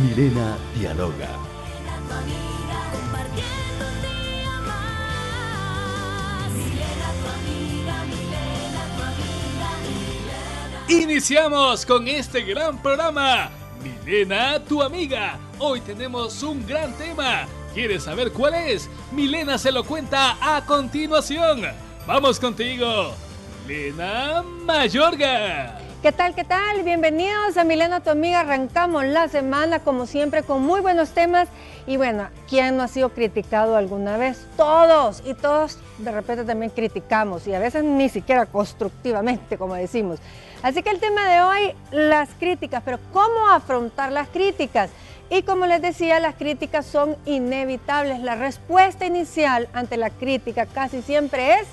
Milena dialoga. Iniciamos con este gran programa, Milena, tu amiga. Hoy tenemos un gran tema. ¿Quieres saber cuál es? Milena se lo cuenta a continuación. Vamos contigo, Milena Mayorga. ¿Qué tal? ¿Qué tal? Bienvenidos a Milena, tu amiga. Arrancamos la semana, como siempre, con muy buenos temas. Y bueno, ¿quién no ha sido criticado alguna vez? Todos, y todos de repente también criticamos, y a veces ni siquiera constructivamente, como decimos. Así que el tema de hoy, las críticas, pero ¿cómo afrontar las críticas? Y como les decía, las críticas son inevitables. La respuesta inicial ante la crítica casi siempre es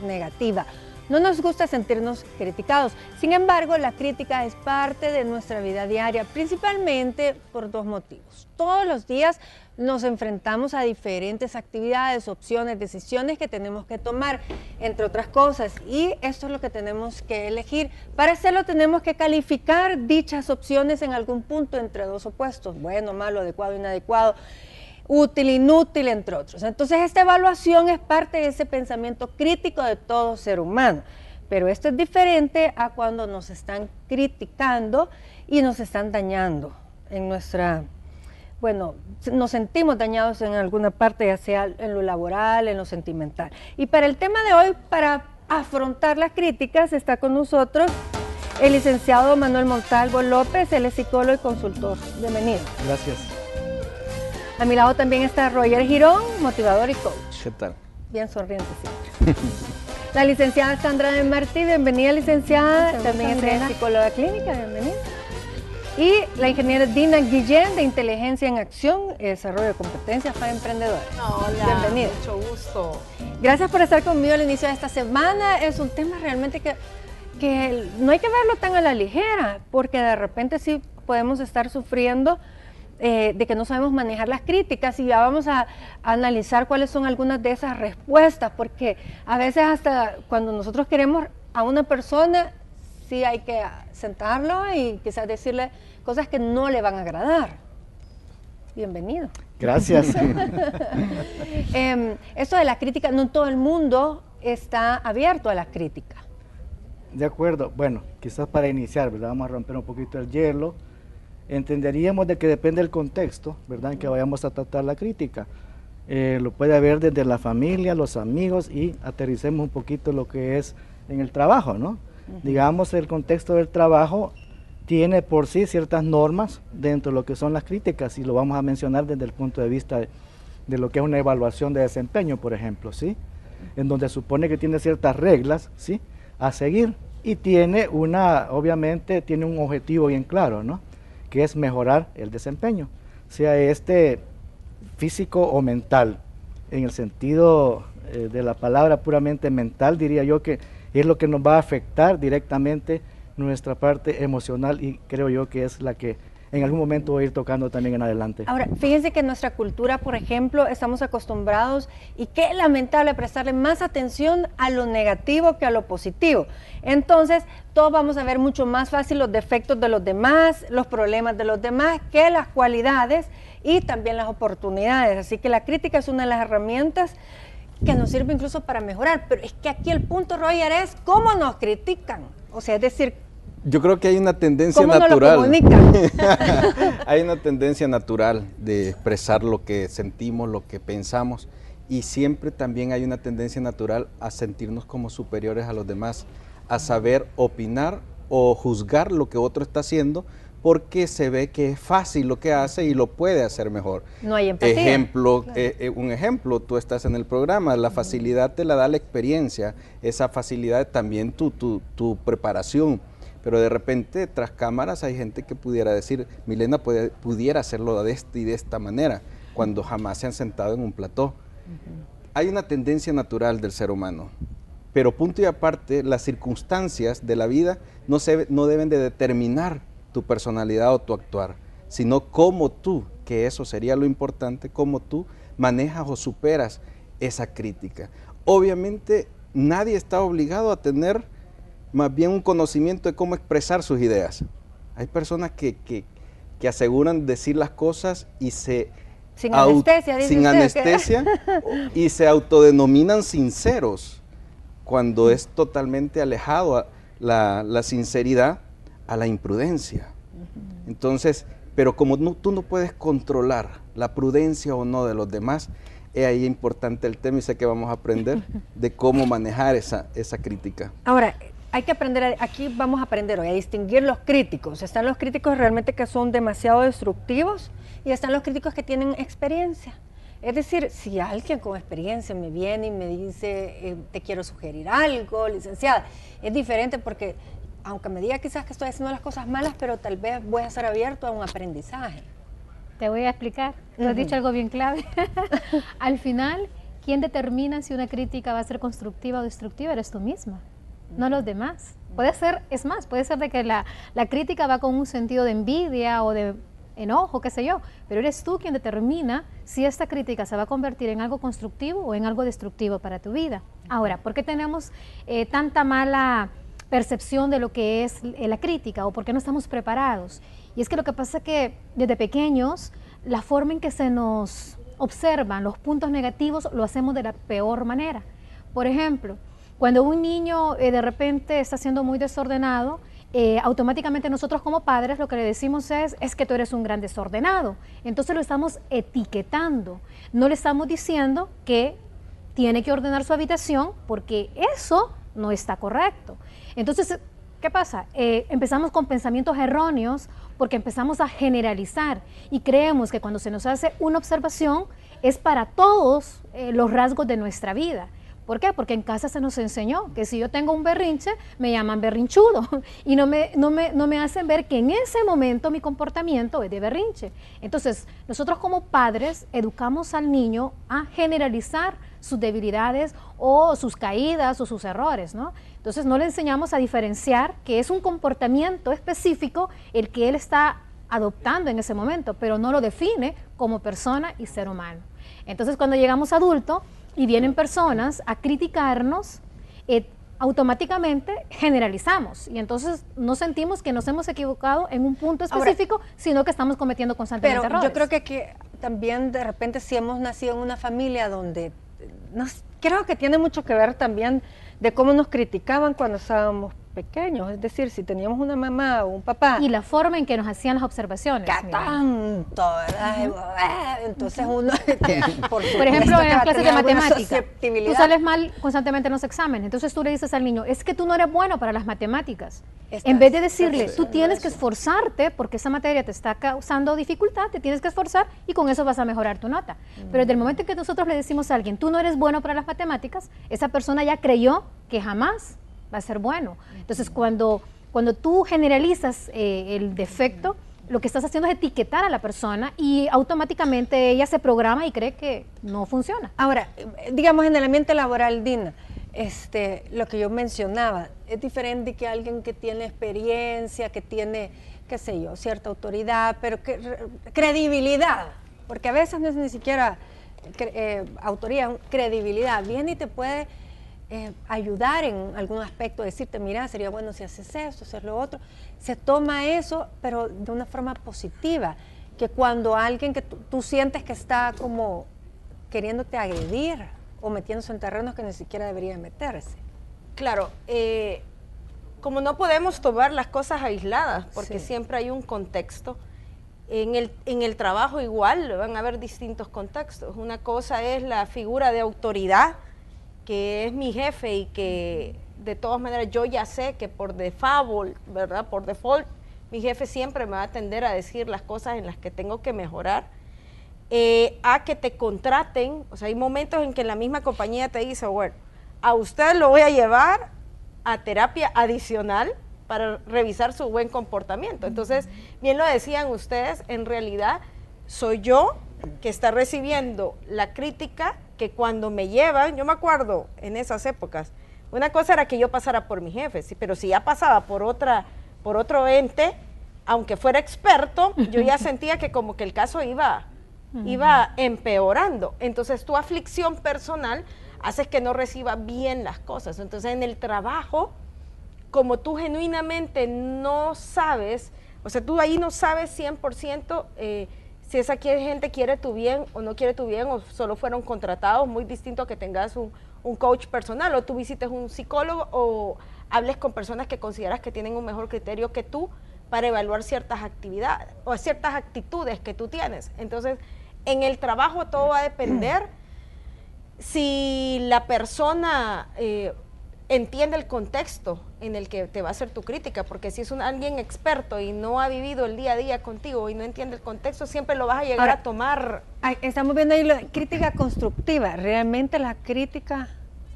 negativa. No nos gusta sentirnos criticados. Sin embargo, la crítica es parte de nuestra vida diaria, principalmente por dos motivos. Todos los días nos enfrentamos a diferentes actividades, opciones, decisiones que tenemos que tomar, entre otras cosas. Y esto es lo que tenemos que elegir. Para hacerlo tenemos que calificar dichas opciones en algún punto entre dos opuestos, bueno, malo, adecuado, inadecuado, útil, inútil, entre otros. Entonces, esta evaluación es parte de ese pensamiento crítico de todo ser humano. Pero esto es diferente a cuando nos están criticando y nos están dañando en nuestra... Bueno, nos sentimos dañados en alguna parte, ya sea en lo laboral, en lo sentimental. Y para el tema de hoy, para afrontar las críticas, está con nosotros el licenciado Manuel Montalvo López. Él es psicólogo y consultor. Bienvenido. Gracias. A mi lado también está Roger Girón, motivador y coach. ¿Qué tal? Bien sonriente siempre. La licenciada Sandra de Martí, bienvenida licenciada. También es psicóloga clínica, bienvenida. Y la ingeniera Dina Guillén de Inteligencia en Acción y Desarrollo de Competencias para Emprendedores. Hola, bienvenida. Mucho gusto. Gracias por estar conmigo al inicio de esta semana. Es un tema realmente que no hay que verlo tan a la ligera, porque de repente sí podemos estar sufriendo de que no sabemos manejar las críticas, y ya vamos a analizar cuáles son algunas de esas respuestas, porque a veces hasta cuando nosotros queremos a una persona, sí hay que sentarlo y quizás decirle cosas que no le van a agradar. Bienvenido. Gracias. Esto de la crítica, no todo el mundo está abierto a la crítica. De acuerdo. Bueno, quizás para iniciar, ¿verdad? Vamos a romper un poquito el hielo. Entenderíamos de que depende del contexto, ¿verdad?, en que vayamos a tratar la crítica. Lo puede haber desde la familia, los amigos, y aterricemos un poquito lo que es en el trabajo, ¿no? Digamos, el contexto del trabajo tiene por sí ciertas normas dentro de lo que son las críticas, y lo vamos a mencionar desde el punto de vista de lo que es una evaluación de desempeño, por ejemplo, ¿sí? En donde supone que tiene ciertas reglas, ¿sí?, a seguir, y tiene obviamente tiene un objetivo bien claro, ¿no?, que es mejorar el desempeño, sea físico o mental. En el sentido de la palabra puramente mental, diría yo que es lo que nos va a afectar directamente nuestra parte emocional, y creo yo que es la que en algún momento voy a ir tocando también en adelante. Ahora, fíjense que en nuestra cultura, por ejemplo, estamos acostumbrados, y qué lamentable, prestarle más atención a lo negativo que a lo positivo. Entonces, todos vamos a ver mucho más fácil los defectos de los demás, los problemas de los demás, que las cualidades y también las oportunidades. Así que la crítica es una de las herramientas que nos sirve incluso para mejorar. Pero es que aquí el punto, Roger, es cómo nos critican. O sea, es decir, yo creo que hay una tendencia ¿cómo natural. nos lo comunican? Hay una tendencia natural de expresar lo que sentimos, lo que pensamos, y siempre también hay una tendencia natural a sentirnos como superiores a los demás, a saber opinar o juzgar lo que otro está haciendo, porque se ve que es fácil lo que hace y lo puede hacer mejor. No hay empatía. Un ejemplo, tú estás en el programa, la facilidad te la da la experiencia, esa facilidad también tu preparación. Pero de repente, tras cámaras, hay gente que pudiera decir, Milena pudiera hacerlo de esta y de esta manera, cuando jamás se han sentado en un plató. Hay una tendencia natural del ser humano, pero punto y aparte, las circunstancias de la vida no deben de determinar tu personalidad o tu actuar, sino cómo tú, que eso sería lo importante, cómo tú manejas o superas esa crítica. Obviamente, nadie está obligado a tener más bien un conocimiento de cómo expresar sus ideas. Hay personas que que aseguran decir las cosas y se sin anestesia, dice sin usted, anestesia y se autodenominan sinceros, cuando es totalmente alejado la sinceridad a la imprudencia. Entonces, pero como tú no puedes controlar la prudencia o no de los demás, es ahí importante el tema, y sé que vamos a aprender de cómo manejar esa crítica. Ahora, hay que aprender, aquí vamos a aprender hoy a distinguir los críticos. Están los críticos realmente que son demasiado destructivos y están los críticos que tienen experiencia. Es decir, si alguien con experiencia me viene y me dice, te quiero sugerir algo, licenciada, es diferente porque aunque me diga quizás que estoy haciendo las cosas malas, pero tal vez voy a estar abierto a un aprendizaje. Te voy a explicar, tú has dicho algo bien clave. Al final, ¿quién determina si una crítica va a ser constructiva o destructiva? Eres tú misma, no los demás. Puede ser, es más, puede ser de que la crítica va con un sentido de envidia o de enojo, qué sé yo, pero eres tú quien determina si esta crítica se va a convertir en algo constructivo o en algo destructivo para tu vida. Ahora, ¿por qué tenemos tanta mala percepción de lo que es la crítica o por qué no estamos preparados? Y es que lo que pasa es que desde pequeños la forma en que se nos observan los puntos negativos lo hacemos de la peor manera. Por ejemplo, cuando un niño de repente está siendo muy desordenado, automáticamente nosotros como padres lo que le decimos es que tú eres un gran desordenado. Entonces lo estamos etiquetando, no le estamos diciendo que tiene que ordenar su habitación porque eso no está correcto. Entonces, ¿qué pasa? Empezamos con pensamientos erróneos porque empezamos a generalizar y creemos que cuando se nos hace una observación es para todos los rasgos de nuestra vida. ¿Por qué? Porque en casa se nos enseñó que si yo tengo un berrinche, me llaman berrinchudo y no me hacen ver que en ese momento mi comportamiento es de berrinche. Entonces, nosotros como padres educamos al niño a generalizar sus debilidades o sus caídas o sus errores, ¿no? Entonces, no le enseñamos a diferenciar que es un comportamiento específico el que él está adoptando en ese momento, pero no lo define como persona y ser humano. Entonces, cuando llegamos adultos, y vienen personas a criticarnos, automáticamente generalizamos y entonces no sentimos que nos hemos equivocado en un punto específico, sino que estamos cometiendo constantemente errores. Yo creo que también de repente si hemos nacido en una familia donde creo que tiene mucho que ver también de cómo nos criticaban cuando estábamos pequeños, es decir, si teníamos una mamá o un papá. Y la forma en que nos hacían las observaciones. ¡Qué tanto! ¿Verdad? Entonces uno, por ejemplo, en las clases de matemáticas, tú sales mal constantemente en los exámenes, entonces tú le dices al niño, es que tú no eres bueno para las matemáticas. En vez de decirle, tú tienes que esforzarte porque esa materia te está causando dificultad, te tienes que esforzar y con eso vas a mejorar tu nota. Pero desde el momento en que nosotros le decimos a alguien, tú no eres bueno para las matemáticas, esa persona ya creyó que jamás va a ser bueno. Entonces, cuando tú generalizas el defecto, lo que estás haciendo es etiquetar a la persona y automáticamente ella se programa y cree que no funciona. Ahora, digamos en el ambiente laboral, Dina, lo que yo mencionaba, es diferente que alguien que tiene experiencia, que tiene, qué sé yo, cierta autoridad, pero credibilidad, porque a veces no es ni siquiera autoridad, credibilidad, viene y te puede ayudar en algún aspecto, decirte, mira, sería bueno si haces esto, hacer lo otro. Se toma eso, pero de una forma positiva, que cuando alguien que tú sientes que está como queriéndote agredir o metiéndose en terrenos que ni siquiera debería meterse. Claro, como no podemos tomar las cosas aisladas, porque siempre hay un contexto, en el trabajo igual van a haber distintos contextos. Una cosa es la figura de autoridad, que es mi jefe y que de todas maneras yo ya sé que por default, ¿verdad? Por default, mi jefe siempre me va a tender a decir las cosas en las que tengo que mejorar, a que te contraten. O sea, hay momentos en que la misma compañía te dice, bueno, a usted lo voy a llevar a terapia adicional para revisar su buen comportamiento. Entonces, bien lo decían ustedes, en realidad soy yo que está recibiendo la crítica, que cuando me llevan, yo me acuerdo en esas épocas, una cosa era que yo pasara por mi jefe, sí, pero si ya pasaba por otro ente, aunque fuera experto, yo ya sentía que como que el caso iba empeorando. Entonces tu aflicción personal hace que no reciba bien las cosas. Entonces en el trabajo, como tú genuinamente no sabes O sea, tú ahí no sabes 100% si esa gente quiere tu bien o no quiere tu bien, o solo fueron contratados, muy distinto a que tengas un coach personal, o tú visites un psicólogo, o hables con personas que consideras que tienen un mejor criterio que tú para evaluar ciertas actividades o ciertas actitudes que tú tienes. Entonces, en el trabajo todo va a depender si la persona entiende el contexto en el que te va a hacer tu crítica, porque si es alguien experto y no ha vivido el día a día contigo y no entiende el contexto, siempre lo vas a llegar a tomar. Estamos viendo ahí la crítica constructiva. Realmente la crítica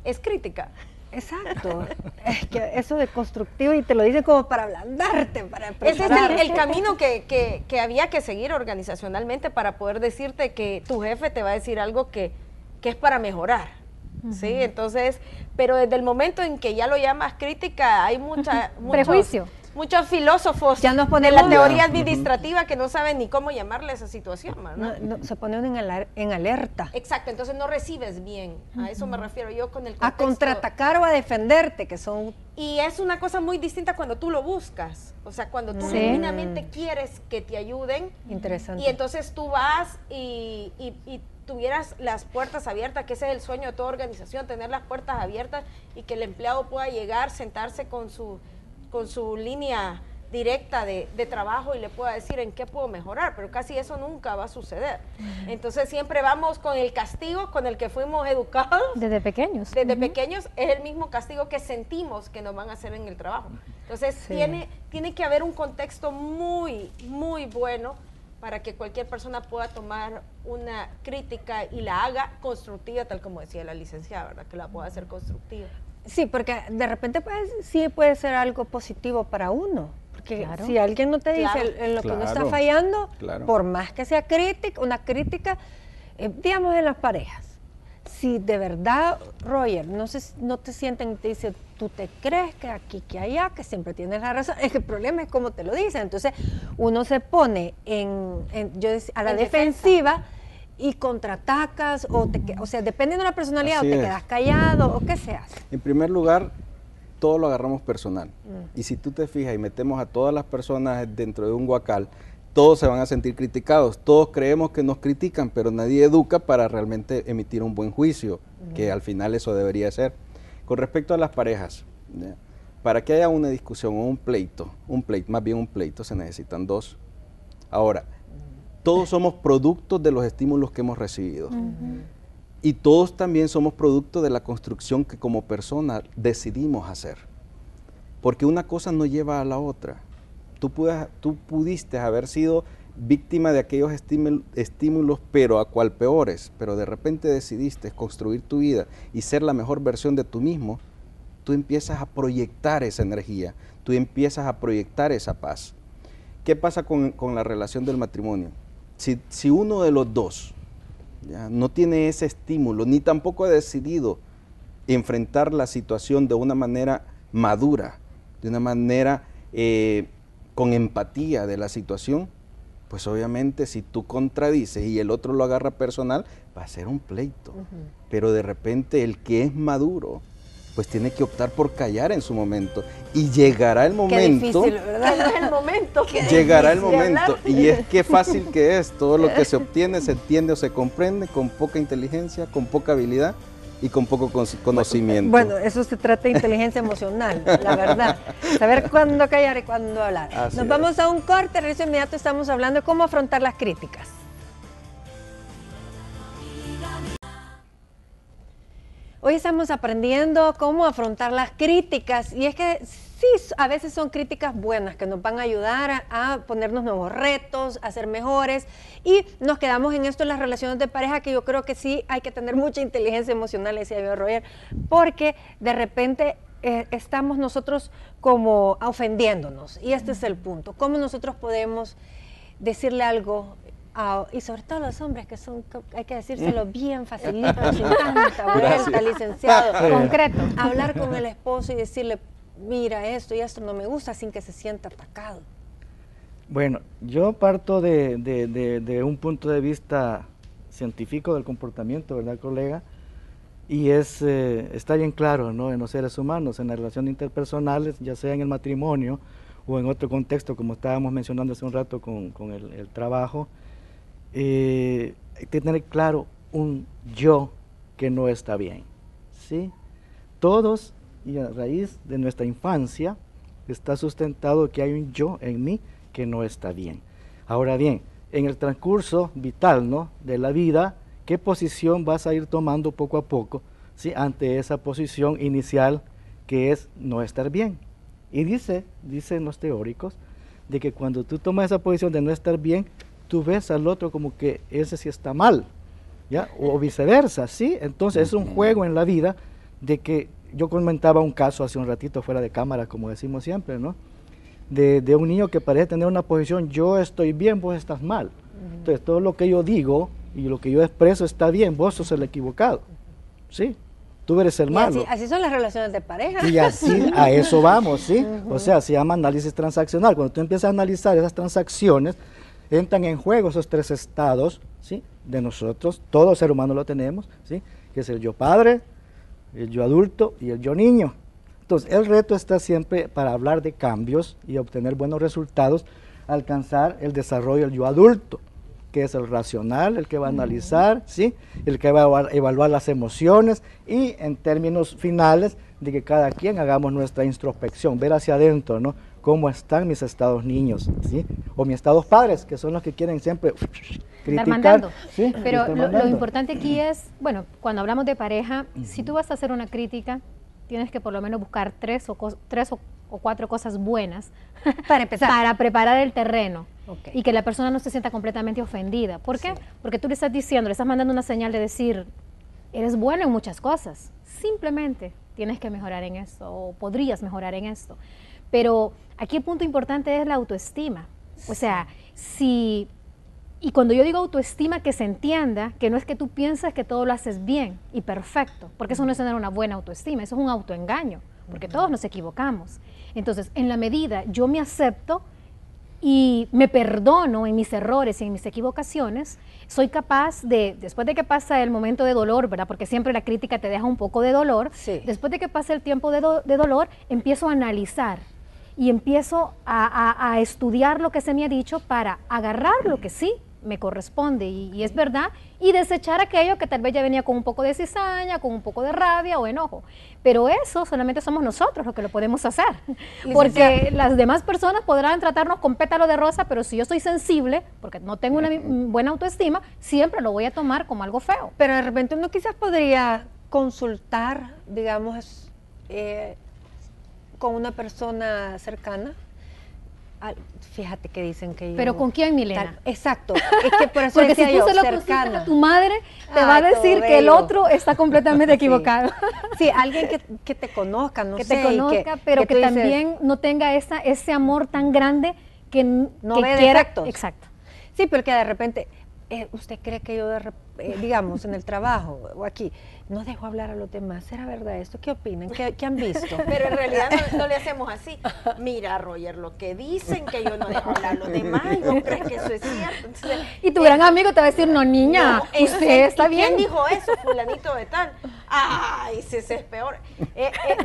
es crítica. Exacto. Es que eso de constructivo, y te lo dicen como para ablandarte, para ese es el camino que había que seguir organizacionalmente para poder decirte que tu jefe te va a decir algo que es para mejorar. Sí, entonces, pero desde el momento en que ya lo llamas crítica, hay prejuicio. Muchos filósofos ya nos de la teoría administrativa que no saben ni cómo llamarle a esa situación, ¿no? Se pone uno en alerta. Exacto, entonces no recibes bien. A eso me refiero yo con el contexto. A contraatacar o a defenderte, que son... Y es una cosa muy distinta cuando tú lo buscas. O sea, cuando tú genuinamente quieres que te ayuden. Interesante. Y entonces tú vas y tuvieras las puertas abiertas, que ese es el sueño de toda organización, tener las puertas abiertas y que el empleado pueda llegar, sentarse con su línea directa de trabajo y le pueda decir en qué puedo mejorar, pero casi eso nunca va a suceder. Entonces siempre vamos con el castigo con el que fuimos educados. Desde pequeños. Desde pequeños es el mismo castigo que sentimos que nos van a hacer en el trabajo. Entonces tiene que haber un contexto muy, muy bueno para que cualquier persona pueda tomar una crítica y la haga constructiva, tal como decía la licenciada, ¿verdad? Que la pueda hacer constructiva. Sí, porque de repente sí puede ser algo positivo para uno. Porque si alguien no te dice en lo que uno está fallando, por más que sea una crítica, digamos en las parejas. Si de verdad, Roger, no te sienten y te dicen, tú te crees que aquí, que allá, que siempre tienes la razón, el problema es cómo te lo dicen. Entonces uno se pone a la defensiva y contraatacas, o sea, dependiendo de la personalidad, Así o te es. quedas callado, o qué se hace. En primer lugar, todo lo agarramos personal. Y si tú te fijas y metemos a todas las personas dentro de un guacal, todos se van a sentir criticados. Todos creemos que nos critican, pero nadie educa para realmente emitir un buen juicio, que al final eso debería ser. Con respecto a las parejas, ¿ya? Para que haya una discusión o un pleito, más bien un pleito, se necesitan dos. Ahora, todos somos productos de los estímulos que hemos recibido. Y todos también somos producto de la construcción que como persona decidimos hacer. Porque una cosa no lleva a la otra. Tú pudiste haber sido víctima de aquellos estímulos, pero a cual peores, pero de repente decidiste construir tu vida y ser la mejor versión de tú mismo, tú empiezas a proyectar esa energía, tú empiezas a proyectar esa paz. ¿Qué pasa con la relación del matrimonio? Si uno de los dos ya no tiene ese estímulo, ni tampoco ha decidido enfrentar la situación de una manera madura, de una manera con empatía de la situación, pues obviamente si tú contradices y el otro lo agarra personal, va a ser un pleito. Pero de repente el que es maduro, pues tiene que optar por callar en su momento. Y llegará el momento. Qué difícil, ¿verdad? No es el momento. Llegará el momento. Y es que fácil que es. Todo lo que se obtiene, se entiende o se comprende con poca inteligencia, con poca habilidad y con poco conocimiento. Bueno, eso se trata de inteligencia emocional, la verdad. Saber cuándo callar y cuándo hablar. Nos vamos a un corte, regreso inmediato, estamos hablando de cómo afrontar las críticas. Hoy estamos aprendiendo cómo afrontar las críticas, y es que sí, a veces son críticas buenas que nos van a ayudar a ponernos nuevos retos, a ser mejores, y nos quedamos en esto en las relaciones de pareja, que yo creo que sí hay que tener mucha inteligencia emocional, decía yo, Roger, porque de repente estamos nosotros como ofendiéndonos, y este es el punto, cómo nosotros podemos decirle algo. Y sobre todo los hombres, que son, hay que decírselo bien facilito, sin tanta vuelta, licenciado. Concreto. Hablar con el esposo y decirle, mira, esto y esto no me gusta, sin que se sienta atacado. Bueno, yo parto de un punto de vista científico del comportamiento, ¿verdad, colega? Y está bien claro, ¿no? En los seres humanos, en las relaciones interpersonales, ya sea en el matrimonio o en otro contexto, como estábamos mencionando hace un rato con el trabajo, hay que tener claro un yo que no está bien, ¿sí? Todos, y a raíz de nuestra infancia, está sustentado que hay un yo en mí que no está bien. Ahora bien, en el transcurso vital, ¿no?, de la vida, ¿qué posición vas a ir tomando poco a poco, ¿sí?, ante esa posición inicial que es no estar bien? Y dicen los teóricos de que cuando tú tomas esa posición de no estar bien, tú ves al otro como que ese sí está mal, ¿ya? O viceversa, ¿sí? Entonces es un juego en la vida de que yo comentaba un caso hace un ratito fuera de cámara, como decimos siempre, ¿no?, de un niño que parece tener una posición, yo estoy bien, vos estás mal. Entonces todo lo que yo digo y lo que yo expreso está bien, vos sos el equivocado, ¿sí? Tú eres el malo. Así son las relaciones de pareja. Y así, a eso vamos, ¿sí? O sea, se llama análisis transaccional. Cuando tú empiezas a analizar esas transacciones, entran en juego esos tres estados, ¿sí?, de nosotros, todo ser humano lo tenemos, ¿sí?, que es el yo padre, el yo adulto y el yo niño. Entonces, el reto está siempre para hablar de cambios y obtener buenos resultados, alcanzar el desarrollo del yo adulto, que es el racional, el que va a analizar, ¿sí?, el que va a evaluar las emociones y en términos finales de que cada quien hagamos nuestra introspección, ver hacia adentro, ¿no?, cómo están mis estados niños, ¿sí?, o mis estados padres, que son los que quieren siempre criticar. ¿Sí? Pero lo importante aquí es, bueno, cuando hablamos de pareja, si tú vas a hacer una crítica, tienes que por lo menos buscar tres o cuatro cosas buenas para empezar, para preparar el terreno. Okay. Y que la persona no se sienta completamente ofendida. ¿Por qué? Porque tú le estás diciendo, le estás mandando una señal de decir, eres bueno en muchas cosas, simplemente tienes que mejorar en esto, o podrías mejorar en esto. Pero aquí el punto importante es la autoestima. O sea, y cuando yo digo autoestima, que se entienda que no es que tú piensas que todo lo haces bien y perfecto, porque eso no es tener una buena autoestima, eso es un autoengaño, porque todos nos equivocamos. Entonces, en la medida yo me acepto y me perdono en mis errores y en mis equivocaciones, soy capaz de, después de que pasa el momento de dolor, ¿verdad?, porque siempre la crítica te deja un poco de dolor, sí, después de que pase el tiempo de dolor, empiezo a analizar y empiezo a estudiar lo que se me ha dicho para agarrar lo que sí me corresponde y es verdad, y desechar aquello que tal vez ya venía con un poco de cizaña, con un poco de rabia o enojo. Pero eso solamente somos nosotros los que lo podemos hacer, porque las demás personas podrán tratarnos con pétalo de rosa, pero si yo soy sensible, porque no tengo una buena autoestima, siempre lo voy a tomar como algo feo. Pero de repente uno quizás podría consultar, digamos, con una persona cercana. Fíjate que dicen que yo... ¿Pero con quién, Milena? Exacto, es que por eso porque decía si tú yo, se lo cercana. a tu madre, te va a decir que el otro está completamente equivocado. Sí, alguien que te conozca, no sé. sé. Que te conozca, pero que también dices, no tenga ese amor tan grande que no ve quiera... defectos. Exacto. Sí, porque de repente, ¿usted cree que yo, digamos, en el trabajo o aquí, no dejo hablar a los demás? ¿Será verdad esto? ¿Qué opinan? ¿Qué han visto? Pero en realidad no le hacemos así. Mira, Roger, lo que dicen que yo no dejo hablar a los demás, ¿no crees que eso es cierto? Entonces, y tu gran amigo te va a decir, no, niña, usted está bien. ¿Quién dijo eso? Fulanito de tal. Ay, ese es peor.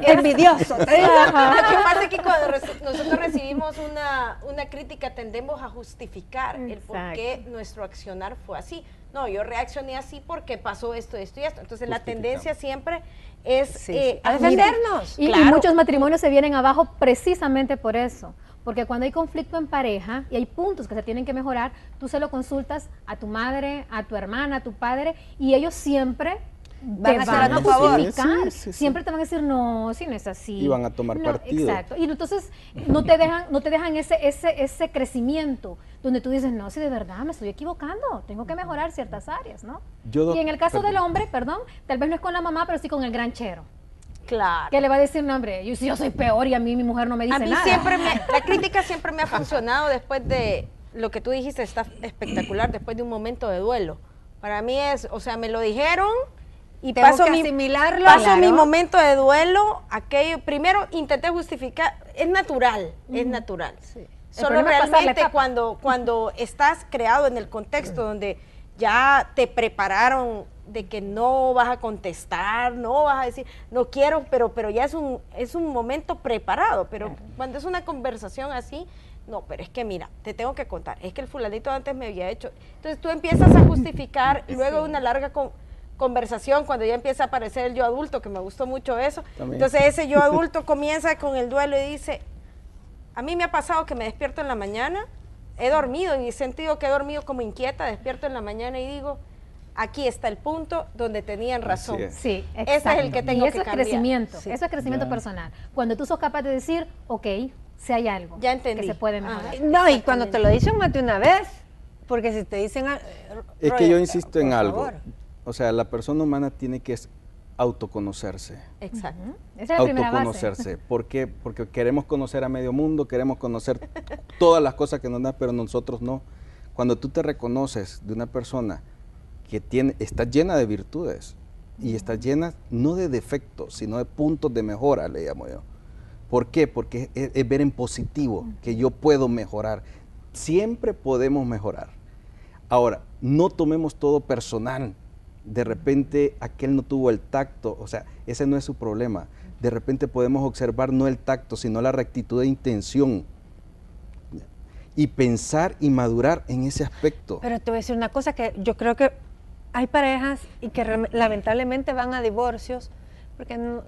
Envidioso. Lo que pasa es que cuando nosotros recibimos una crítica tendemos a justificar el por qué nuestro accionar fue así. No, yo reaccioné así porque pasó esto y esto. Entonces la tendencia siempre es a defendernos. Y muchos matrimonios se vienen abajo precisamente por eso. Porque cuando hay conflicto en pareja y hay puntos que se tienen que mejorar, tú se lo consultas a tu madre, a tu hermana, a tu padre, y ellos siempre van a justificar. Siempre te van a decir, no, si no es así. Y van a tomar partido. Exacto. Y entonces no te dejan ese crecimiento donde tú dices, no, si de verdad me estoy equivocando, tengo que mejorar ciertas áreas, ¿no? Y en el caso del hombre, tal vez no es con la mamá, pero sí con el gran chero. Claro. Que le va a decir, no, hombre, yo soy peor y a mí mi mujer no me dice nada. A mí la crítica siempre me ha funcionado después de lo que tú dijiste, está espectacular, después de un momento de duelo. Para mí es, o sea, me lo dijeron y paso mi momento de duelo, aquello, primero intenté justificar, es natural, es natural. Sí. Solo realmente cuando estás creado en el contexto donde ya te prepararon de que no vas a contestar, no vas a decir, no quiero, pero ya es un momento preparado, pero cuando es una conversación así, no, pero es que mira, te tengo que contar, es que el fulanito antes me había hecho, entonces tú empiezas a justificar, luego de una larga conversación, cuando ya empieza a aparecer el yo adulto, que me gustó mucho eso, también. Entonces ese yo adulto comienza con el duelo y dice, a mí me ha pasado que me despierto en la mañana, he dormido y he sentido que he dormido como inquieta, despierto en la mañana y digo, aquí está el punto donde tenían razón. Sí, exacto. Ese es el que tengo que cambiar. Crecimiento, eso es crecimiento personal. Cuando tú sos capaz de decir, ok, si hay algo ya entendí. que se puede mejorar. No, y cuando te lo dicen más de una vez, porque si te dicen... Es que yo insisto en algo. O sea, la persona humana tiene que autoconocerse. Exacto. Esa es la primera base. Autoconocerse. ¿Por qué? Porque queremos conocer a medio mundo, queremos conocer todas las cosas que nos dan, pero nosotros no. Cuando tú te reconoces de una persona que está llena de virtudes y está llena no de defectos, sino de puntos de mejora, le llamo yo. ¿Por qué? Porque es ver en positivo que yo puedo mejorar. Siempre podemos mejorar. Ahora, no tomemos todo personal. De repente aquel no tuvo el tacto, o sea, ese no es su problema. De repente podemos observar no el tacto, sino la rectitud de intención. Y pensar y madurar en ese aspecto. Pero te voy a decir una cosa, que yo creo que hay parejas y que lamentablemente van a divorcios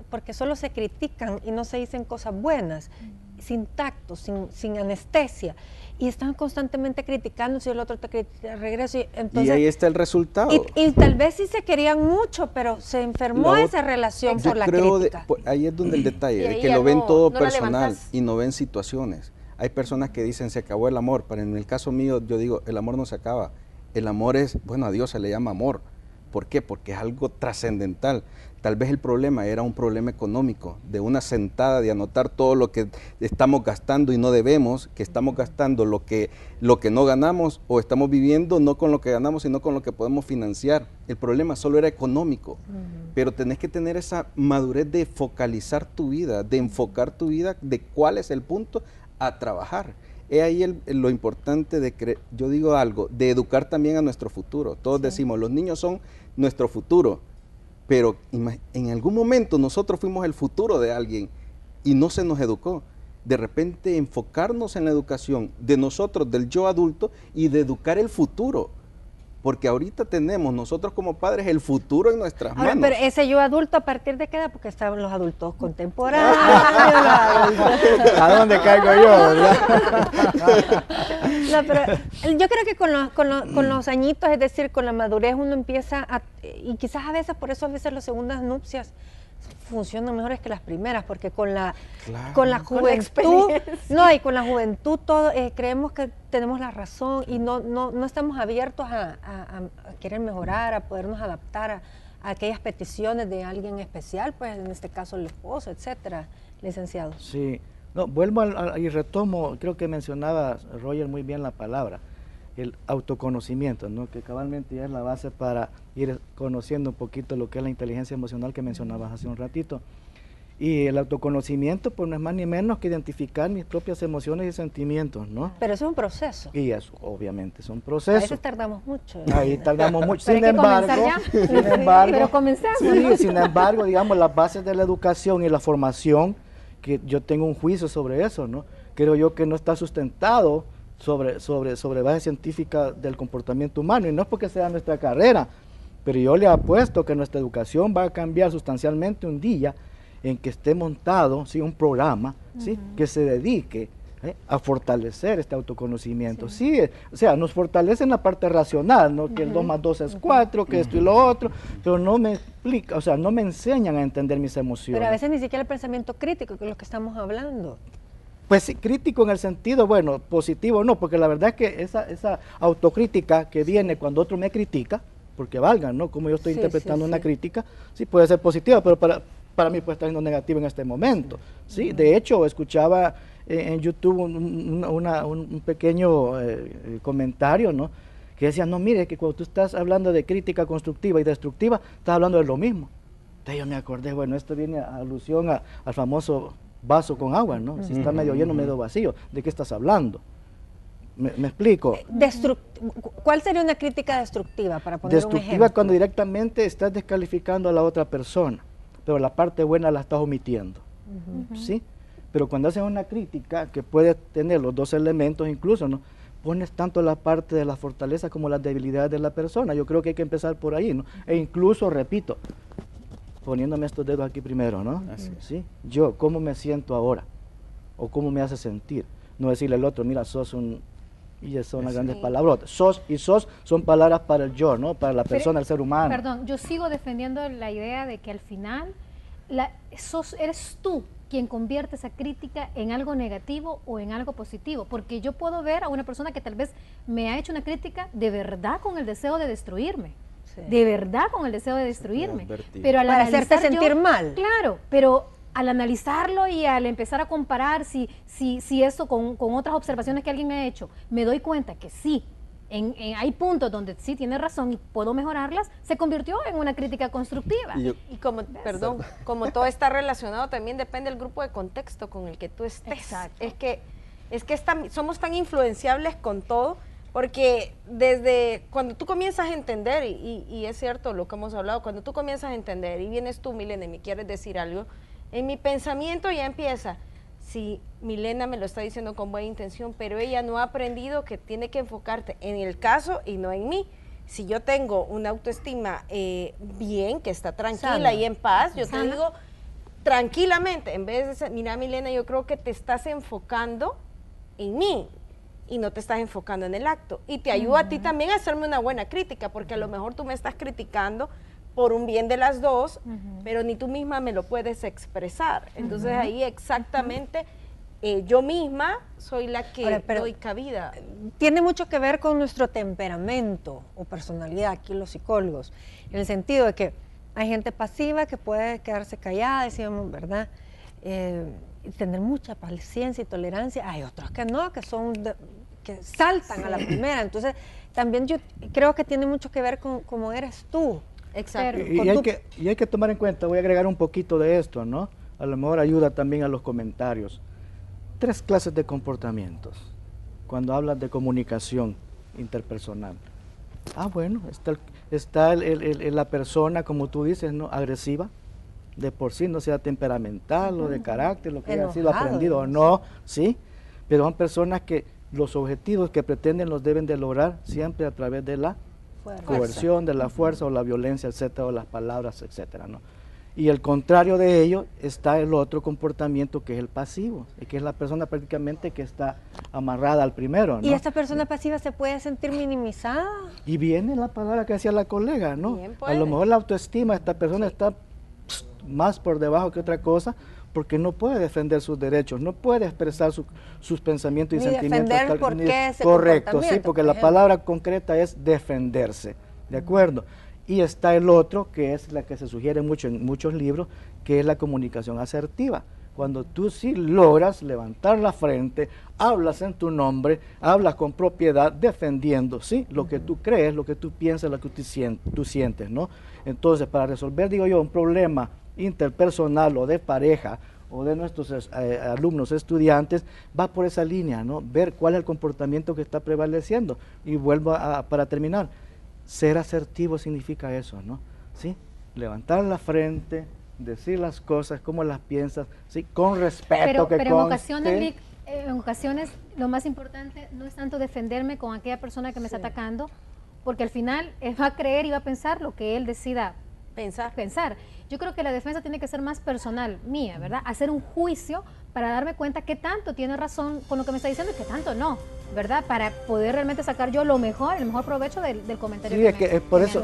porque solo se critican y no se dicen cosas buenas, sin tacto, sin anestesia. Y están constantemente criticando si el otro te critica, regreso. Y ahí está el resultado. Y tal vez sí se querían mucho, pero se enfermó esa relación por la crítica. Ahí es donde el detalle, de que lo ven todo personal y no ven situaciones. Hay personas que dicen, se acabó el amor, pero en el caso mío, yo digo, el amor no se acaba. El amor es, bueno, a Dios se le llama amor. ¿Por qué? Porque es algo trascendental. Tal vez el problema era un problema económico, de una sentada, de anotar todo lo que estamos gastando y no debemos, que estamos gastando lo que no ganamos, o estamos viviendo no con lo que ganamos, sino con lo que podemos financiar. El problema solo era económico, pero tenés que tener esa madurez de focalizar tu vida, de enfocar tu vida, de cuál es el punto a trabajar. Es ahí lo importante de, yo digo algo, de educar también a nuestro futuro. Todos decimos, los niños son nuestro futuro, pero en algún momento nosotros fuimos el futuro de alguien y no se nos educó. De repente enfocarnos en la educación de nosotros, del yo adulto, y de educar el futuro. Porque ahorita tenemos nosotros como padres el futuro en nuestras manos. Pero ese yo adulto, ¿a partir de qué edad? Porque estaban los adultos contemporáneos. ¿A dónde caigo yo, verdad? No, pero yo creo que con los añitos, es decir, con la madurez, uno empieza y quizás a veces, por eso a veces las segundas nupcias funcionan mejores que las primeras, porque con la juventud, y con la juventud todo, creemos que tenemos la razón y no estamos abiertos a querer mejorar, a podernos adaptar a aquellas peticiones de alguien especial, pues en este caso el esposo, etcétera, licenciado. Sí, no, vuelvo y retomo, creo que mencionaba Roger muy bien la palabra, el autoconocimiento, ¿no? Que cabalmente ya es la base para ir conociendo un poquito lo que es la inteligencia emocional que mencionabas hace un ratito. Y el autoconocimiento, pues no es más ni menos que identificar mis propias emociones y sentimientos, ¿no? Pero eso es un proceso. Y eso, obviamente, es un proceso. A veces tardamos mucho. Ahí tardamos mucho. Sin embargo, pero comencemos. Sí, sin embargo, digamos, las bases de la educación y la formación, que yo tengo un juicio sobre eso, ¿no? Creo yo que no está sustentado sobre base científica del comportamiento humano, y no es porque sea nuestra carrera, pero yo le apuesto que nuestra educación va a cambiar sustancialmente un día en que esté montado, ¿sí?, un programa, ¿sí?, que se dedique a fortalecer este autoconocimiento. Sí, o sea, nos fortalece en la parte racional, ¿no? Que el 2 más 2 es 4, que esto y lo otro, pero no me explica, o sea, no me enseñan a entender mis emociones. Pero a veces ni siquiera el pensamiento crítico, que es lo que estamos hablando. Pues sí, crítico en el sentido, bueno, positivo no, porque la verdad es que esa autocrítica que viene cuando otro me critica, porque valga, ¿no? Como yo estoy interpretando una crítica, sí puede ser positiva, pero para mí puede estar siendo negativa en este momento. Sí, de hecho, escuchaba en YouTube un pequeño comentario, ¿no? Que decía, no, mire, que cuando tú estás hablando de crítica constructiva y destructiva, estás hablando de lo mismo. Entonces yo me acordé, bueno, esto viene a alusión al famoso vaso con agua, ¿no? Si está medio lleno, medio vacío, ¿de qué estás hablando? ¿Me explico? ¿Cuál sería una crítica destructiva, para poner un Destructiva ejemplo? cuando directamente estás descalificando a la otra persona, pero la parte buena la estás omitiendo, ¿sí? Pero cuando haces una crítica que puede tener los dos elementos incluso, ¿no? Pones tanto la parte de la fortaleza como las debilidades de la persona. Yo creo que hay que empezar por ahí, ¿no? E incluso, repito, poniéndome estos dedos aquí primero, ¿no? Así es. ¿Sí? Yo, ¿cómo me siento ahora? ¿O cómo me hace sentir? No decirle al otro, mira, sos un... Y esas son unas grandes palabrotas. Sos y sos son palabras para el yo, ¿no? Para la persona, el ser humano. Perdón, yo sigo defendiendo la idea de que al final eres tú quien convierte esa crítica en algo negativo o en algo positivo, porque yo puedo ver a una persona que tal vez me ha hecho una crítica de verdad con el deseo de destruirme, de verdad con el deseo de destruirme, pero al para hacerte sentir mal. Claro, pero al analizarlo y al empezar a comparar si eso con otras observaciones que alguien me ha hecho, me doy cuenta que sí, hay puntos donde sí tiene razón y puedo mejorarlas, se convirtió en una crítica constructiva. Y como, perdón, como todo está relacionado, también depende del grupo de contexto con el que tú estés. Exacto. Es que somos tan influenciables con todo, porque desde cuando tú comienzas a entender, y es cierto lo que hemos hablado, cuando tú comienzas a entender y vienes tú, Milena, y me quieres decir algo, en mi pensamiento ya empieza, sí, Milena me lo está diciendo con buena intención, pero ella no ha aprendido que tiene que enfocarte en el caso y no en mí. Si yo tengo una autoestima bien, que está tranquila Sana. y en paz, yo Sana. te digo tranquilamente, en vez de, mira Milena, yo creo que te estás enfocando en mí y no te estás enfocando en el acto. Y te ayuda a ti también a hacerme una buena crítica, porque a lo mejor tú me estás criticando por un bien de las dos, pero ni tú misma me lo puedes expresar. Entonces ahí exactamente yo misma soy la que Ahora, pero doy cabida. Tiene mucho que ver con nuestro temperamento o personalidad, aquí los psicólogos, en el sentido de que hay gente pasiva que puede quedarse callada, decíamos, ¿verdad? Y tener mucha paciencia y tolerancia. Hay otros que no, que que saltan a la primera. Entonces, también yo creo que tiene mucho que ver con cómo eres tú. Exacto. Y hay que tomar en cuenta, voy a agregar un poquito de esto, ¿no? A lo mejor ayuda también a los comentarios. 3 clases de comportamientos cuando hablas de comunicación interpersonal. Bueno, está la persona, como tú dices, ¿no? Agresiva, de por sí, no sea temperamental o de carácter, lo que haya sido aprendido o no, ¿sí? Pero son personas que los objetivos que pretenden los deben de lograr siempre a través de la coerción, de la fuerza o la violencia, etcétera, o las palabras, etcétera, ¿no? Y el contrario de ello está el otro comportamiento que es el pasivo, que es la persona prácticamente que está amarrada al primero, ¿no? ¿Y esta persona pasiva se puede sentir minimizada? Y viene la palabra que decía la colega, ¿no? Bien A puede. lo mejor la autoestima de esta persona está más por debajo que otra cosa, porque no puede defender sus derechos, no puede expresar sus pensamientos y Ni sentimientos. defender por qué ese correcto, sí, comportamiento, porque por la ejemplo. palabra concreta es defenderse, ¿de acuerdo? Y está el otro, que es la que se sugiere mucho en muchos libros, que es la comunicación asertiva. Cuando tú sí logras levantar la frente, hablas en tu nombre, hablas con propiedad, defendiendo, ¿sí? Lo que tú crees, lo que tú piensas, lo que tú sientes, ¿no? Entonces, para resolver, digo yo, un problema interpersonal o de pareja o de nuestros alumnos, estudiantes, va por esa línea, ¿no? Ver cuál es el comportamiento que está prevaleciendo. Y vuelvo para terminar, ser asertivo significa eso, ¿no? ¿Sí? Levantar la frente, decir las cosas como las piensas, ¿sí? Con respeto, pero en conste. ocasiones, Vic, en ocasiones lo más importante no es tanto defenderme con aquella persona que me está atacando, porque al final él va a creer y va a pensar lo que él decida pensar. Yo creo que la defensa tiene que ser más personal, mía, ¿verdad? Hacer un juicio para darme cuenta qué tanto tiene razón con lo que me está diciendo y qué tanto no, ¿verdad? Para poder realmente sacar yo el mejor provecho del comentario. Sí, es que por eso,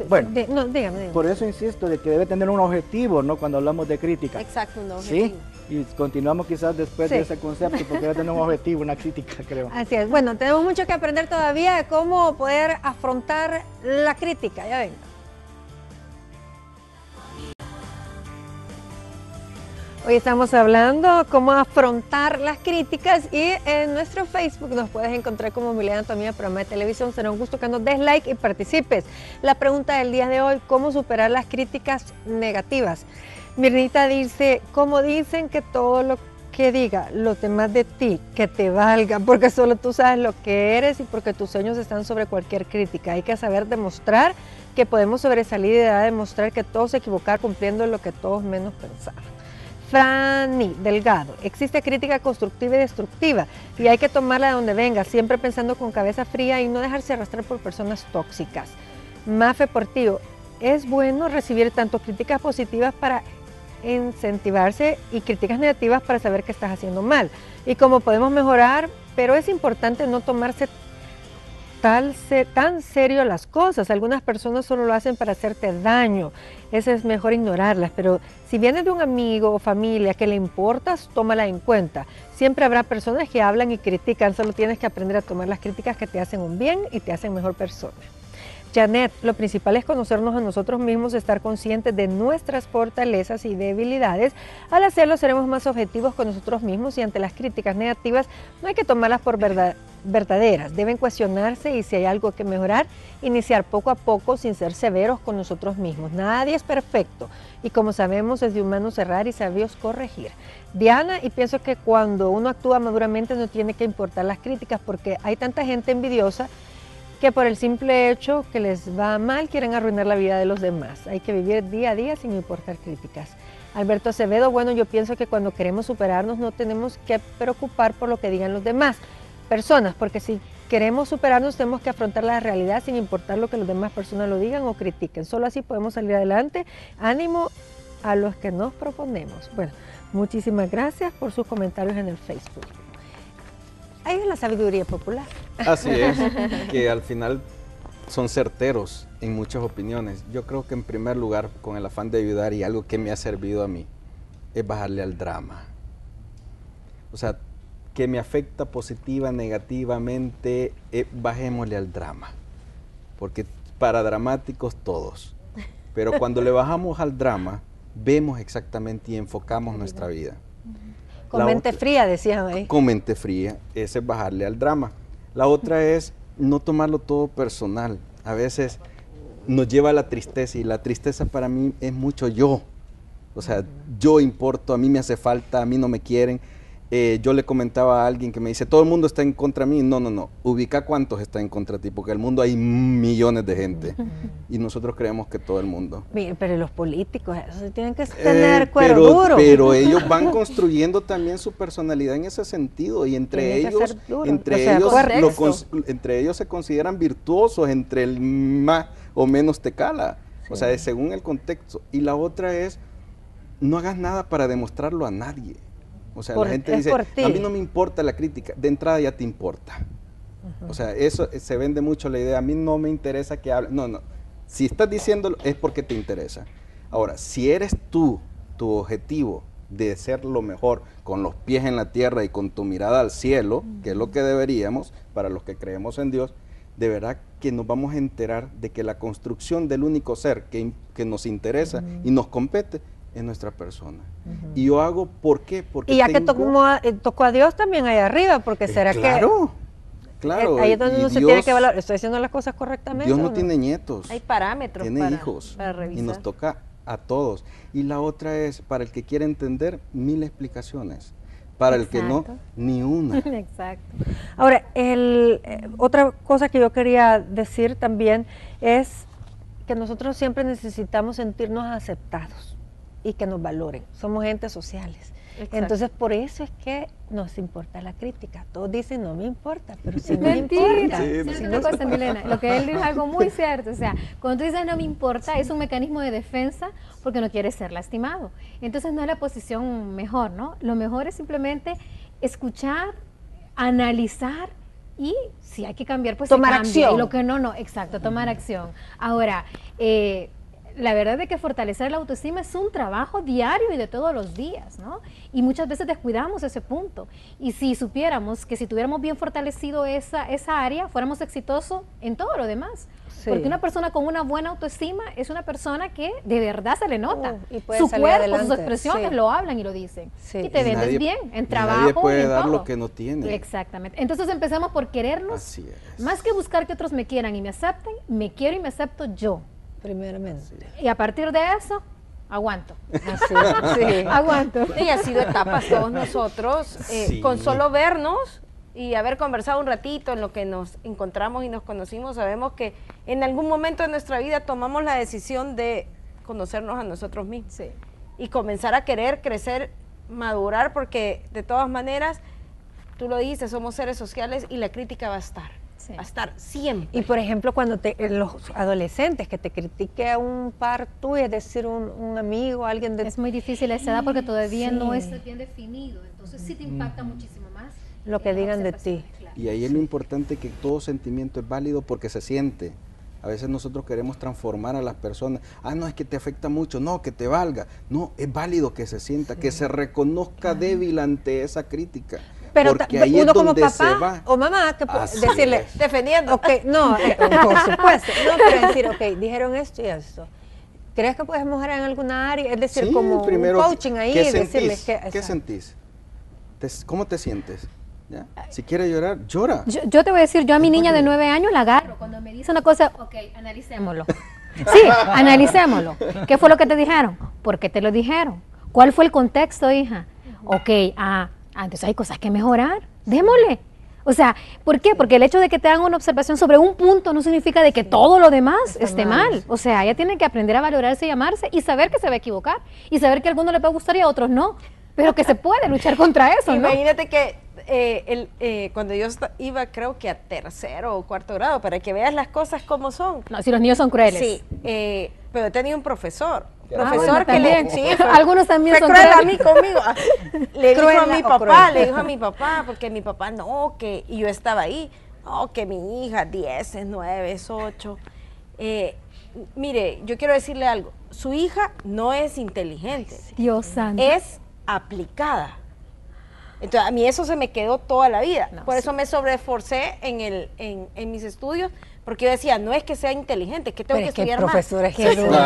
bueno, Dígame. por eso insisto de que debe tener un objetivo, ¿no? Cuando hablamos de crítica. Exacto, un objetivo. ¿Sí? Y continuamos quizás después de ese concepto, porque debe tener un objetivo, una crítica, creo. Así es. Bueno, tenemos mucho que aprender todavía de cómo poder afrontar la crítica. Ya venga. Hoy estamos hablando cómo afrontar las críticas y en nuestro Facebook nos puedes encontrar como Milena Anatomía, programa de televisión. Será un gusto que nos des like y participes. La pregunta del día de hoy, ¿cómo superar las críticas negativas? Mirnita dice, como dicen que todo lo que diga los demás de ti, que te valga, porque solo tú sabes lo que eres y porque tus sueños están sobre cualquier crítica. Hay que saber demostrar que podemos sobresalir y demostrar que todos se equivocaron cumpliendo lo que todos menos pensaban. Franny Delgado, existe crítica constructiva y destructiva y hay que tomarla de donde venga, siempre pensando con cabeza fría y no dejarse arrastrar por personas tóxicas. Mafe Portillo, es bueno recibir tanto críticas positivas para incentivarse y críticas negativas para saber que estás haciendo mal y cómo podemos mejorar, pero es importante no tomarse tan serio las cosas. Algunas personas solo lo hacen para hacerte daño, eso es mejor ignorarlas, pero si viene de un amigo o familia que le importas, tómala en cuenta. Siempre habrá personas que hablan y critican, solo tienes que aprender a tomar las críticas que te hacen un bien y te hacen mejor persona. Janet, lo principal es conocernos a nosotros mismos, estar conscientes de nuestras fortalezas y debilidades. Al hacerlo seremos más objetivos con nosotros mismos y ante las críticas negativas no hay que tomarlas por verdaderas. Deben cuestionarse y si hay algo que mejorar, iniciar poco a poco sin ser severos con nosotros mismos. Nadie es perfecto y como sabemos es de humanos errar y sabios corregir. Diana, y pienso que cuando uno actúa maduramente no tiene que importar las críticas porque hay tanta gente envidiosa que por el simple hecho que les va mal quieren arruinar la vida de los demás. Hay que vivir día a día sin importar críticas. Alberto Acevedo, bueno, yo pienso que cuando queremos superarnos no tenemos que preocupar por lo que digan los demás personas, porque si queremos superarnos tenemos que afrontar la realidad sin importar lo que las demás personas lo digan o critiquen. Solo así podemos salir adelante. Ánimo a los que nos proponemos. Bueno, muchísimas gracias por sus comentarios en el Facebook. Ahí es la sabiduría popular. Así es, que al final son certeros en muchas opiniones. Yo creo que en primer lugar, con el afán de ayudar y algo que me ha servido a mí, es bajarle al drama. O sea, que me afecta positiva, negativamente, bajémosle al drama. Porque para dramáticos todos. Pero cuando le bajamos al drama, vemos exactamente y enfocamos nuestra vida. Con mente fría, decían ahí. Con mente fría, ese es bajarle al drama. La otra es no tomarlo todo personal. A veces nos lleva a la tristeza y la tristeza para mí es mucho yo. O sea, yo importo, a mí me hace falta, a mí no me quieren. Yo le comentaba a alguien que me dice, todo el mundo está en contra de mí. No, no, no, ubica cuántos están en contra de ti, porque en el mundo hay millones de gente y nosotros creemos que todo el mundo. Pero los políticos eso tienen que tener cuero duro. Pero ellos van construyendo también su personalidad en ese sentido y entre ellos se consideran virtuosos, entre el más o menos te cala, sí. O sea, según el contexto. Y la otra es, no hagas nada para demostrarlo a nadie. O sea, la gente dice, a mí no me importa la crítica, de entrada ya te importa. O sea, eso se vende mucho la idea, a mí no me interesa que hable. No, no, si estás diciéndolo es porque te interesa. Ahora, si eres tú, tu objetivo de ser lo mejor, con los pies en la tierra y con tu mirada al cielo, que es lo que deberíamos, para los que creemos en Dios, de verdad que nos vamos a enterar de que la construcción del único ser que nos interesa y nos compete, es nuestra persona. Y yo hago, ¿por qué? Porque y ya que tocó a Dios también ahí arriba, porque será claro, claro. Ahí es donde uno se tiene que valorar, ¿estoy haciendo las cosas correctamente? Dios no tiene nietos. Hay parámetros tiene hijos para revisar. Y nos toca a todos. Y la otra es, para el que quiere entender, 1000 explicaciones. Para el que no, ni una. Exacto. Ahora, otra cosa que yo quería decir también es que nosotros siempre necesitamos sentirnos aceptados y que nos valoren. Somos entes sociales. Exacto. Entonces, por eso es que nos importa la crítica. Todos dicen, no me importa, pero sí me importa. Sí, una cosa, Milena, lo que él dijo es algo muy cierto. O sea, cuando tú dices no me importa, es un mecanismo de defensa porque no quieres ser lastimado. Entonces, no es la posición mejor, ¿no? Lo mejor es simplemente escuchar, analizar y si hay que cambiar, pues tomar se cambia. acción. Y lo que no, exacto, tomar acción. Ahora, la verdad es que fortalecer la autoestima es un trabajo diario y de todos los días, ¿no? Y muchas veces descuidamos ese punto. Y si supiéramos que si tuviéramos bien fortalecido esa área, fuéramos exitosos en todo lo demás. Sí. Porque una persona con una buena autoestima es una persona que de verdad se le nota. Y puede su salir cuerpo, adelante. Sus expresiones lo hablan y lo dicen. Sí. Y te vendes bien en trabajo. Nadie puede dar todo. lo que no tiene. Exactamente. Entonces empezamos por querernos. Así es. Más que buscar que otros me quieran y me acepten, me quiero y me acepto yo. Primeramente. Y a partir de eso, aguanto. Así, sí. Aguanto. Y ha sido etapas todos nosotros, Sí. con solo vernos y haber conversado un ratito en lo que nos encontramos y nos conocimos, sabemos que en algún momento de nuestra vida tomamos la decisión de conocernos a nosotros mismos. Sí. Y comenzar a querer crecer, madurar, porque de todas maneras, tú lo dijiste, somos seres sociales y la crítica va a estar. Sí. Va a estar siempre. Y por ejemplo, cuando los adolescentes que te critique a un par tuyo, es decir, un amigo, alguien de... Es muy difícil a esa edad porque todavía Sí. no es bien definido, entonces sí te impacta muchísimo más. Lo que las digan de observaciones, ti. claro. Y ahí es lo importante, que todo sentimiento es válido porque se siente. A veces nosotros queremos transformar a las personas. Ah, no, es que te afecta mucho. No, que te valga. No, es válido que se sienta, que se reconozca débil ante esa crítica. Pero porque ahí es uno como donde se papá va. o mamá, que Así decirle, es. Defendiendo. ok, no, por supuesto, no, pero decir, ok, dijeron esto y esto. ¿Crees que puedes mejorar en alguna área? Es decir, Sí, como primero, un coaching ahí, ¿qué decirles sentís? que... ¿Qué sentís? ¿Cómo te sientes? ¿Ya? Si quieres llorar, llora. Yo te voy a decir, yo a mi niña de 9 años la agarro. Cuando me dice una cosa, ok, analicémoslo. Sí, analicémoslo. ¿Qué fue lo que te dijeron? ¿Por qué te lo dijeron? ¿Cuál fue el contexto, hija? Ok, entonces hay cosas que mejorar. Démosle. O sea, ¿por qué? Porque el hecho de que te hagan una observación sobre un punto no significa de que todo lo demás esté mal. O sea, ella tiene que aprender a valorarse y amarse y saber que se va a equivocar y saber que a algunos le puede gustar y a otros no. Pero que se puede luchar contra eso, ¿no? Imagínate que cuando yo iba, creo que a tercero o cuarto grado, para que veas las cosas como son. No, si los niños son crueles. Sí, pero tenía un profesor. bueno, Profesor que también. le... Sí, Algunos también fue son cruel a crueles. mí conmigo. Le dijo Cruel a mi o papá, cruel. le dijo a mi papá, porque mi papá no, que... Y yo estaba ahí, no, que mi hija 10, 9, 8. Mire, yo quiero decirle algo. Su hija no es inteligente. Dios santo. Es aplicada. Entonces, a mí eso se me quedó toda la vida. No, Por sí. eso me sobreesforcé en mis estudios, porque yo decía, no es que sea inteligente, es que tengo Pero que es que estudiar más. profesores Qué que duro.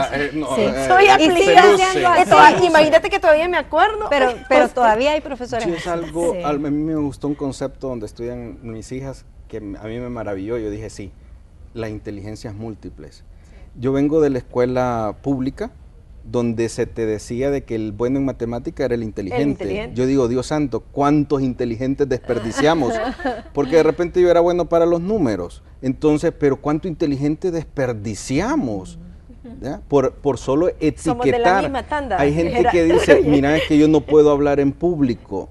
Soy aplicada. así. Imagínate que todavía me acuerdo. Pero todavía hay profesores. Sí, es algo, Sí. a mí me gustó un concepto donde estudian mis hijas que a mí me maravilló. Yo dije, sí, la inteligencia es múltiples. Yo vengo de la escuela pública donde se te decía de que el bueno en matemática era el inteligente. Yo digo, Dios santo, ¿cuántos inteligentes desperdiciamos? Porque de repente yo era bueno para los números. Entonces, pero ¿cuánto inteligente desperdiciamos? ¿Ya? Por solo etiquetar. Somos de la misma tanda. Hay gente que dice, mira, es que yo no puedo hablar en público,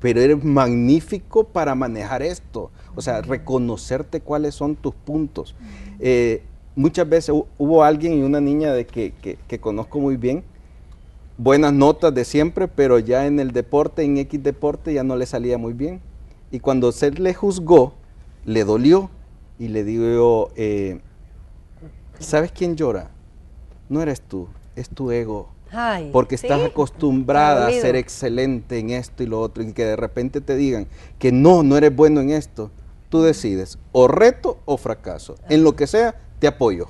pero eres magnífico para manejar esto. O sea, reconocerte cuáles son tus puntos. Muchas veces hubo alguien y una niña que conozco muy bien, buenas notas de siempre, pero ya en el deporte, en X deporte, ya no le salía muy bien. Y cuando se le juzgó, le dolió y le digo, ¿sabes quién llora? No eres tú, es tu ego. Ay, Porque estás acostumbrada a Dolido. ser excelente en esto y lo otro, y que de repente te digan que no eres bueno en esto. Tú decides, o reto o fracaso. En lo que sea, te apoyo.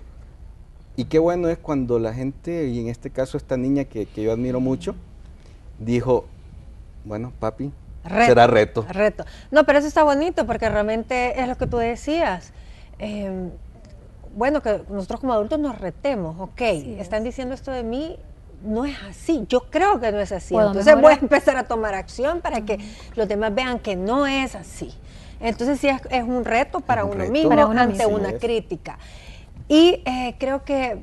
Y qué bueno es cuando la gente, y en este caso esta niña que yo admiro mucho, dijo, bueno, papi, será reto. Reto. No, pero eso está bonito porque realmente es lo que tú decías. Bueno, que nosotros como adultos nos retemos, ok, están diciendo esto de mí, no es así, yo creo que no es así, Puedo entonces mejorar. voy a empezar a tomar acción para que los demás vean que no es así. Entonces sí es un reto para un uno reto. mismo Para uno ante mismo. una crítica. Y creo que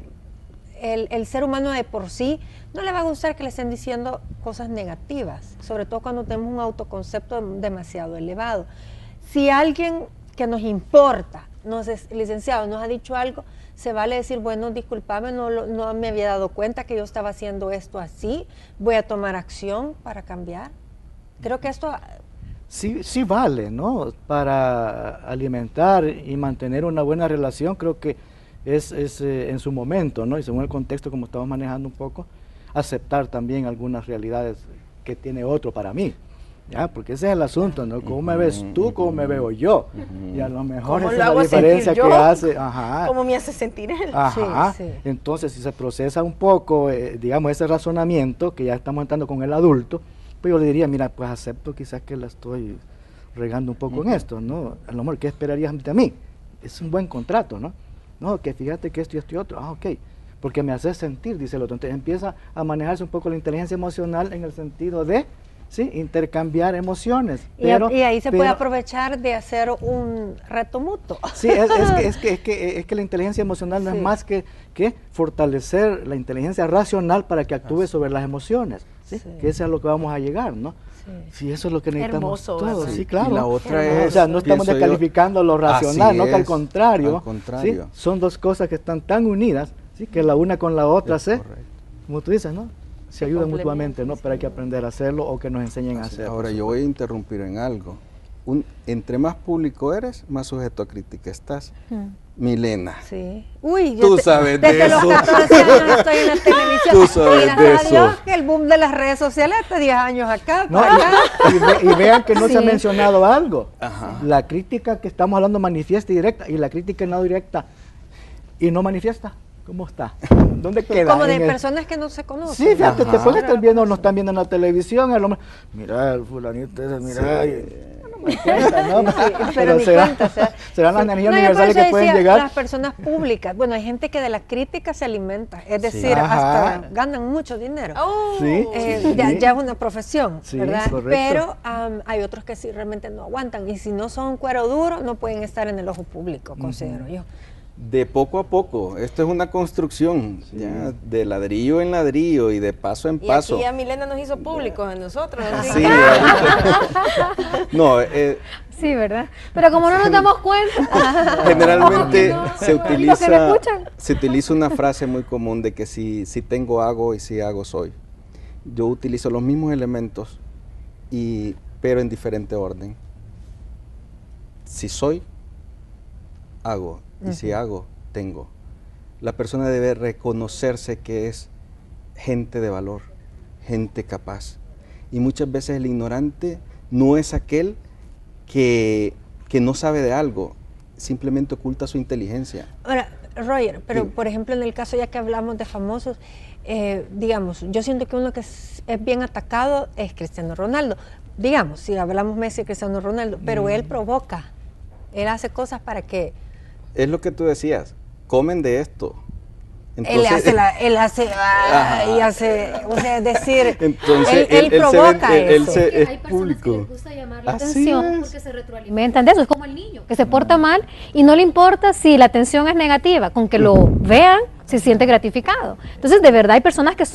el ser humano de por sí no le va a gustar que le estén diciendo cosas negativas, sobre todo cuando tenemos un autoconcepto demasiado elevado. Si alguien que nos importa, licenciado, nos ha dicho algo, se vale decir, bueno, discúlpame, no me había dado cuenta que yo estaba haciendo esto así, voy a tomar acción para cambiar. Creo que esto... Sí vale, ¿no? Para alimentar y mantener una buena relación, creo que es en su momento, ¿no? Y según el contexto, como estamos manejando un poco, aceptar también algunas realidades que tiene otro para mí, ¿ya? Porque ese es el asunto, ¿no? ¿Cómo me ves tú, cómo me veo yo? Y a lo mejor ¿Cómo esa lo es hago la diferencia sentir que yo? hace. Ajá. ¿Cómo me hace sentir él? Ajá. Sí, sí. Entonces, si se procesa un poco, digamos, ese razonamiento que ya estamos entrando con el adulto, pues yo le diría, mira, pues acepto quizás que la estoy regando un poco en esto, ¿no? A lo mejor, ¿qué esperarías de mí? Es un buen contrato, ¿no? No, que fíjate que esto y esto y otro. Ah, ok. porque me haces sentir, dice el otro. Entonces empieza a manejarse un poco la inteligencia emocional en el sentido de, sí, intercambiar emociones. Y ahí se puede aprovechar de hacer un reto mutuo. Sí, es que la inteligencia emocional no es más que fortalecer la inteligencia racional para que actúe sobre las emociones, ¿sí? Que eso es a lo que vamos a llegar, ¿no? Sí, eso es lo que necesitamos todos, sí, claro. Y la otra es, o sea, no estamos descalificando lo racional, no, que al contrario, ¿sí? Son dos cosas que están tan unidas, ¿sí? Que la una con la otra como tú dices, ¿no? Se ayudan mutuamente, ¿no? Pero hay que aprender a hacerlo o que nos enseñen a hacerlo. Ahora, yo voy a interrumpir en algo. Entre más público eres, más sujeto a crítica estás. Milena. Sí. Uy, tú sabes de desde eso. Los 14 años estoy en la televisión. Tú sabes Gracias de a eso. Dios que el boom de las redes sociales hasta 10 años acá. No, y vean que no se ha mencionado algo. Ajá. La crítica que estamos hablando manifiesta y directa, y la crítica no directa y no manifiesta. ¿Cómo está? ¿Dónde queda? Como de personas que no se conocen. Sí, fíjate, te pueden estar viendo, nos están viendo en la televisión, mira el fulanito ese, mira. No me cuenta, ¿no? Pero serán las energías universales que pueden llegar. Las personas públicas, bueno, hay gente que de la crítica se alimenta, es decir, hasta ganan mucho dinero. Ya es una profesión, ¿verdad? Correcto. Pero hay otros que sí realmente no aguantan, y si no son cuero duro, no pueden estar en el ojo público, considero yo. De poco a poco, esto es una construcción, ya, de ladrillo en ladrillo y de paso en paso. Y aquí ya Milena nos hizo públicos a nosotros. Sí, no, sí, ¿verdad? Pero como no nos damos cuenta. Generalmente se utiliza una frase muy común de que si tengo hago y si hago soy. Yo utilizo los mismos elementos, pero en diferente orden. Si soy, hago. Y si hago, tengo. La persona debe reconocerse que es gente de valor, gente capaz. Y muchas veces el ignorante no es aquel que no sabe de algo, simplemente oculta su inteligencia. Ahora, Roger, pero por ejemplo en el caso ya que hablamos de famosos, digamos, yo siento que uno que es bien atacado es Cristiano Ronaldo. Digamos, si hablamos Messi y Cristiano Ronaldo, pero él provoca, él hace cosas para que... Es lo que tú decías, comen de esto. Entonces, él hace, o sea, es decir, entonces, él provoca eso. Hay personas que les gusta llamar la atención porque se retroalimentan de eso. Es como el niño que se porta mal y no le importa si la atención es negativa, con que lo vean se siente gratificado. Entonces, de verdad hay personas que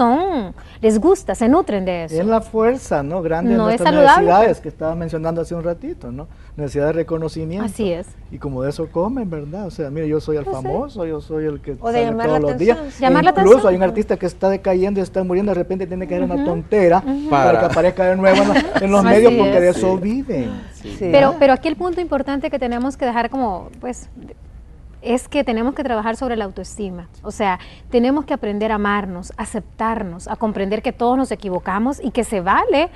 les gusta, se nutren de eso. Es la fuerza, ¿no? Grande de nuestras necesidades que estaba mencionando hace un ratito, ¿no? Necesidad de reconocimiento. Así es. Y como de eso comen, ¿verdad? O sea, mire, yo soy el famoso, yo soy el que sale todos los días. Incluso hay un artista que está decayendo y está muriendo, de repente tiene que hacer una tontera para que aparezca de nuevo en los medios, porque de eso viven. Sí. Pero aquí el punto importante que tenemos que dejar como, pues, es que tenemos que trabajar sobre la autoestima. O sea, tenemos que aprender a amarnos, a aceptarnos, a comprender que todos nos equivocamos y que se vale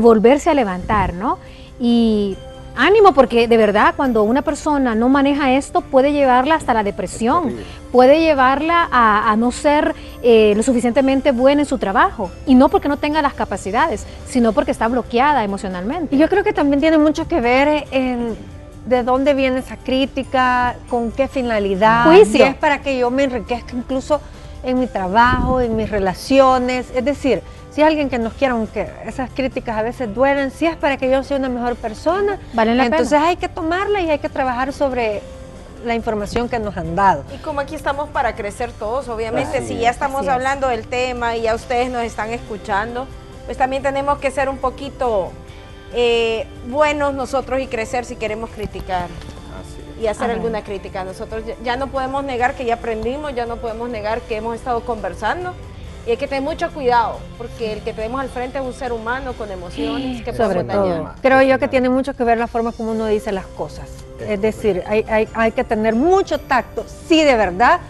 volverse a levantar, ¿no? Y ánimo, porque de verdad cuando una persona no maneja esto puede llevarla hasta la depresión, puede llevarla a no ser lo suficientemente buena en su trabajo, y no porque no tenga las capacidades, sino porque está bloqueada emocionalmente. Y yo creo que también tiene mucho que ver en de dónde viene esa crítica, con qué finalidad, si es para que yo me enriquezca incluso en mi trabajo, en mis relaciones, es decir, si es alguien que nos quiera, aunque esas críticas a veces duelen, si es para que yo sea una mejor persona, entonces hay que tomarla y hay que trabajar sobre la información que nos han dado. Y como aquí estamos para crecer todos, obviamente, si ya estamos hablando del tema y ya ustedes nos están escuchando, pues también tenemos que ser un poquito buenos nosotros y crecer si queremos criticar y hacer alguna crítica. Nosotros ya no podemos negar que ya aprendimos, ya no podemos negar que hemos estado conversando, y hay que tener mucho cuidado, porque el que tenemos al frente es un ser humano con emociones que sobre todo. Creo yo que tiene mucho que ver la forma como uno dice las cosas. Es decir, hay que tener mucho tacto, si de verdad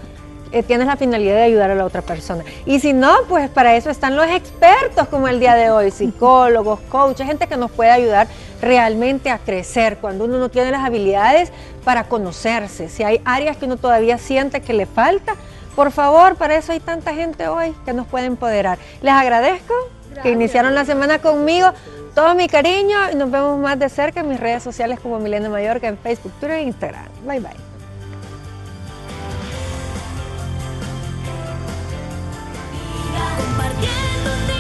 tienes la finalidad de ayudar a la otra persona. Y si no, pues para eso están los expertos como el día de hoy, psicólogos, coaches, gente que nos puede ayudar realmente a crecer cuando uno no tiene las habilidades para conocerse. Si hay áreas que uno todavía siente que le falta, por favor, para eso hay tanta gente hoy que nos puede empoderar. Les agradezco que iniciaron la semana conmigo. Todo mi cariño y nos vemos más de cerca en mis redes sociales como Milena Mallorca en Facebook, Twitter e Instagram. Bye, bye. compartiéndote